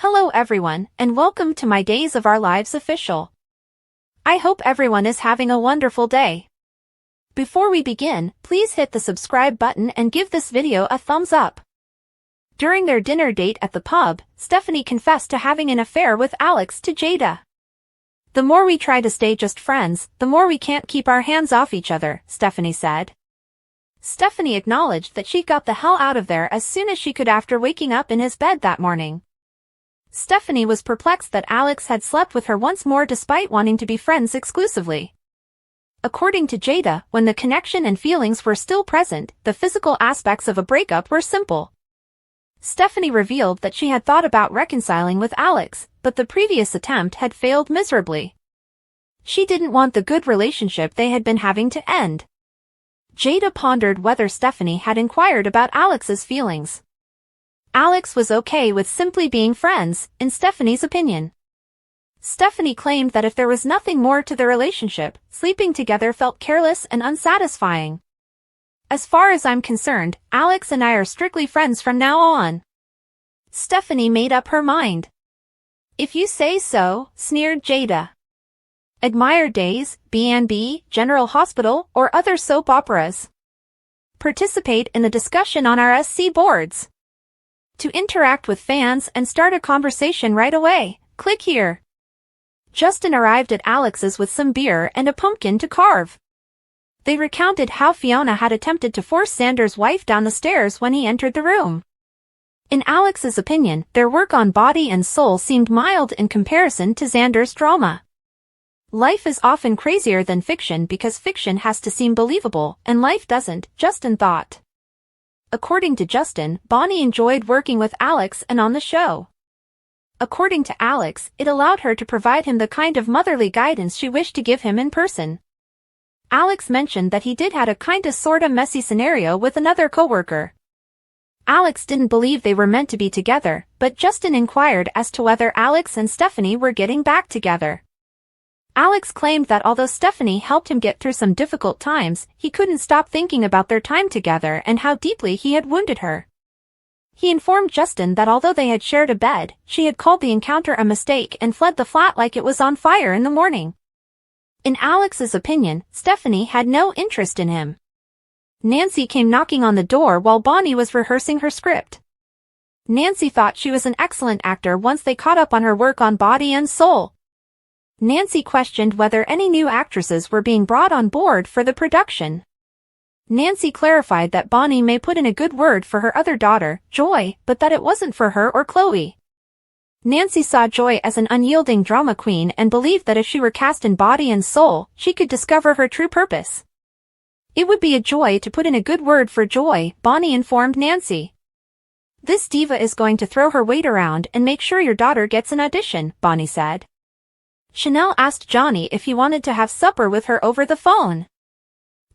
Hello everyone, and welcome to my Days of Our Lives official. I hope everyone is having a wonderful day. Before we begin, please hit the subscribe button and give this video a thumbs up. During their dinner date at the pub, Stephanie confessed to having an affair with Alex to Jada. "The more we try to stay just friends, the more we can't keep our hands off each other," Stephanie said. Stephanie acknowledged that she got the hell out of there as soon as she could after waking up in his bed that morning. Stephanie was perplexed that Alex had slept with her once more despite wanting to be friends exclusively. According to Jada, when the connection and feelings were still present, the physical aspects of a breakup were simple. Stephanie revealed that she had thought about reconciling with Alex, but the previous attempt had failed miserably. She didn't want the good relationship they had been having to end. Jada pondered whether Stephanie had inquired about Alex's feelings. Alex was okay with simply being friends, in Stephanie's opinion. Stephanie claimed that if there was nothing more to the relationship, sleeping together felt careless and unsatisfying. "As far as I'm concerned, Alex and I are strictly friends from now on." Stephanie made up her mind. "If you say so," sneered Jada. Admire Days, B&B, General Hospital, or other soap operas. Participate in the discussion on our SC boards. To interact with fans and start a conversation right away, click here. Justin arrived at Alex's with some beer and a pumpkin to carve. They recounted how Fiona had attempted to force Xander's wife down the stairs when he entered the room. In Alex's opinion, their work on body and soul seemed mild in comparison to Xander's drama. Life is often crazier than fiction because fiction has to seem believable, and life doesn't, Justin thought. According to Justin, Bonnie enjoyed working with Alex and on the show. According to Alex, it allowed her to provide him the kind of motherly guidance she wished to give him in person. Alex mentioned that he did had a kinda sorta messy scenario with another coworker. Alex didn't believe they were meant to be together, but Justin inquired as to whether Alex and Stephanie were getting back together. Alex claimed that although Stephanie helped him get through some difficult times, he couldn't stop thinking about their time together and how deeply he had wounded her. He informed Justin that although they had shared a bed, she had called the encounter a mistake and fled the flat like it was on fire in the morning. In Alex's opinion, Stephanie had no interest in him. Nancy came knocking on the door while Bonnie was rehearsing her script. Nancy thought she was an excellent actor once they caught up on her work on Body and Soul. Nancy questioned whether any new actresses were being brought on board for the production. Nancy clarified that Bonnie may put in a good word for her other daughter, Joy, but that it wasn't for her or Chloe. Nancy saw Joy as an unyielding drama queen and believed that if she were cast in Body and Soul, she could discover her true purpose. "It would be a joy to put in a good word for Joy," Bonnie informed Nancy. "This diva is going to throw her weight around and make sure your daughter gets an audition," Bonnie said. Chanel asked Johnny if he wanted to have supper with her over the phone.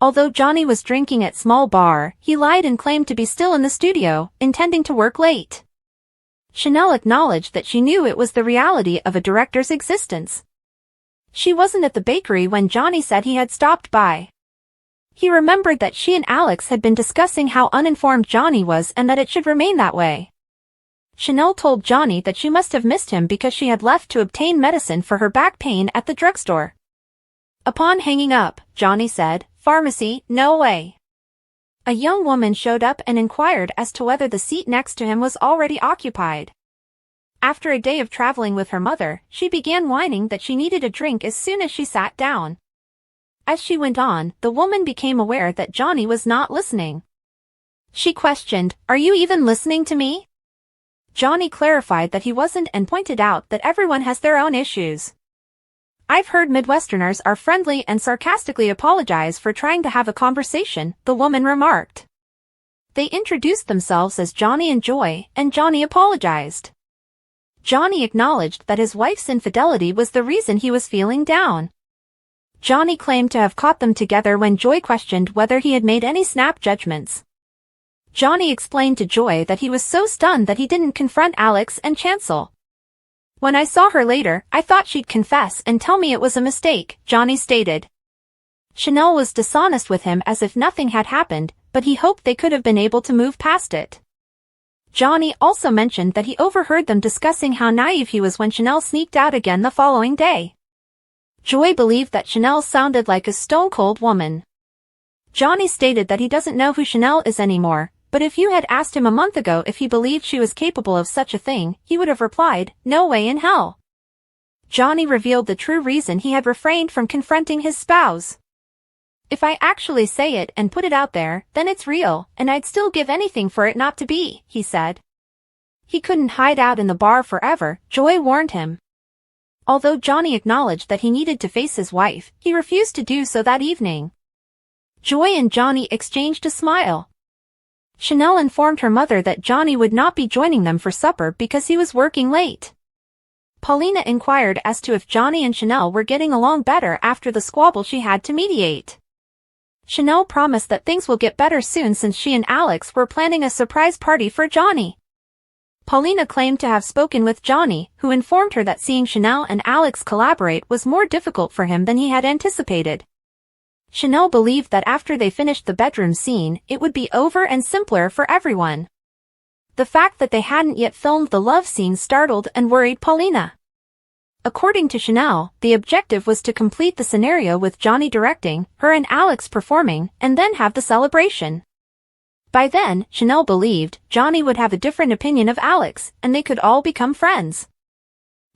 Although Johnny was drinking at small bar, he lied and claimed to be still in the studio, intending to work late. Chanel acknowledged that she knew it was the reality of a director's existence. She wasn't at the bakery when Johnny said he had stopped by. He remembered that she and Alex had been discussing how uninformed Johnny was and that it should remain that way. Chanel told Johnny that she must have missed him because she had left to obtain medicine for her back pain at the drugstore. Upon hanging up, Johnny said, "Pharmacy, no way." A young woman showed up and inquired as to whether the seat next to him was already occupied. After a day of traveling with her mother, she began whining that she needed a drink as soon as she sat down. As she went on, the woman became aware that Johnny was not listening. She questioned, "Are you even listening to me?" Johnny clarified that he wasn't and pointed out that everyone has their own issues. "I've heard Midwesterners are friendly and sarcastically apologize for trying to have a conversation," the woman remarked. They introduced themselves as Johnny and Joy, and Johnny apologized. Johnny acknowledged that his wife's infidelity was the reason he was feeling down. Johnny claimed to have caught them together when Joy questioned whether he had made any snap judgments. Johnny explained to Joy that he was so stunned that he didn't confront Alex and Chancel. "When I saw her later, I thought she'd confess and tell me it was a mistake," Johnny stated. Chanel was dishonest with him as if nothing had happened, but he hoped they could have been able to move past it. Johnny also mentioned that he overheard them discussing how naive he was when Chanel sneaked out again the following day. Joy believed that Chanel sounded like a stone-cold woman. Johnny stated that he doesn't know who Chanel is anymore, but if you had asked him a month ago if he believed she was capable of such a thing, he would have replied, "No way in hell." Johnny revealed the true reason he had refrained from confronting his spouse. "If I actually say it and put it out there, then it's real, and I'd still give anything for it not to be," he said. He couldn't hide out in the bar forever, Joy warned him. Although Johnny acknowledged that he needed to face his wife, he refused to do so that evening. Joy and Johnny exchanged a smile. Chanel informed her mother that Johnny would not be joining them for supper because he was working late. Paulina inquired as to if Johnny and Chanel were getting along better after the squabble she had to mediate. Chanel promised that things will get better soon since she and Alex were planning a surprise party for Johnny. Paulina claimed to have spoken with Johnny, who informed her that seeing Chanel and Alex collaborate was more difficult for him than he had anticipated. Chanel believed that after they finished the bedroom scene, it would be over and simpler for everyone. The fact that they hadn't yet filmed the love scene startled and worried Paulina. According to Chanel, the objective was to complete the scenario with Johnny directing, her and Alex performing, and then have the celebration. By then, Chanel believed Johnny would have a different opinion of Alex, and they could all become friends.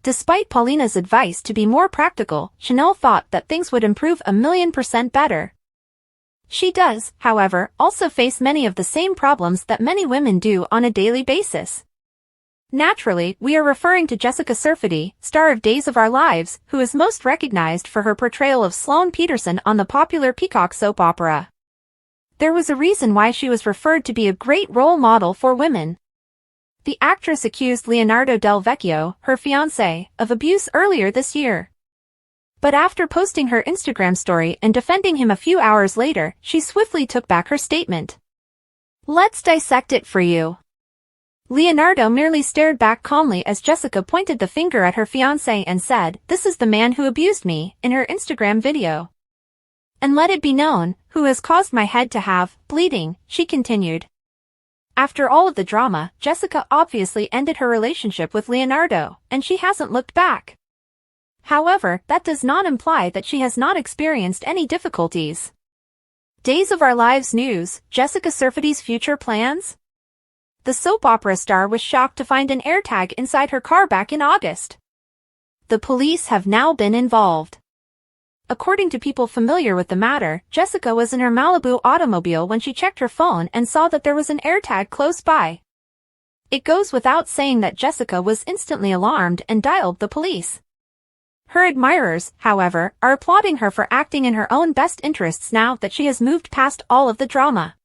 Despite Paulina's advice to be more practical, Chanel thought that things would improve 1,000,000% better. She does, however, also face many of the same problems that many women do on a daily basis. Naturally, we are referring to Jessica Serfati, star of Days of Our Lives, who is most recognized for her portrayal of Sloane Peterson on the popular Peacock soap opera. There was a reason why she was referred to be a great role model for women. The actress accused Leonardo Del Vecchio, her fiancé, of abuse earlier this year. But after posting her Instagram story and defending him a few hours later, she swiftly took back her statement. Let's dissect it for you. Leonardo merely stared back calmly as Jessica pointed the finger at her fiancé and said, "This is the man who abused me," in her Instagram video. "And let it be known, who has caused my head to have bleeding," she continued. After all of the drama, Jessica obviously ended her relationship with Leonardo, and she hasn't looked back. However, that does not imply that she has not experienced any difficulties. Days of Our Lives news, Jessica Serfati's future plans? The soap opera star was shocked to find an AirTag inside her car back in August. The police have now been involved. According to people familiar with the matter, Jessica was in her Malibu automobile when she checked her phone and saw that there was an AirTag close by. It goes without saying that Jessica was instantly alarmed and dialed the police. Her admirers, however, are applauding her for acting in her own best interests now that she has moved past all of the drama.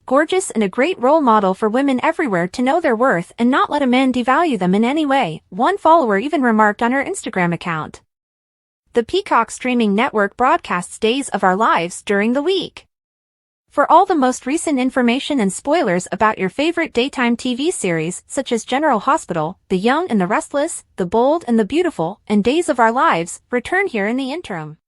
Gorgeous and a great role model for women everywhere to know their worth and not let a man devalue them in any way, one follower even remarked on her Instagram account. The Peacock streaming network broadcasts Days of Our Lives during the week. For all the most recent information and spoilers about your favorite daytime TV series such as General Hospital, The Young and the Restless, The Bold and the Beautiful, and Days of Our Lives, return here in the interim.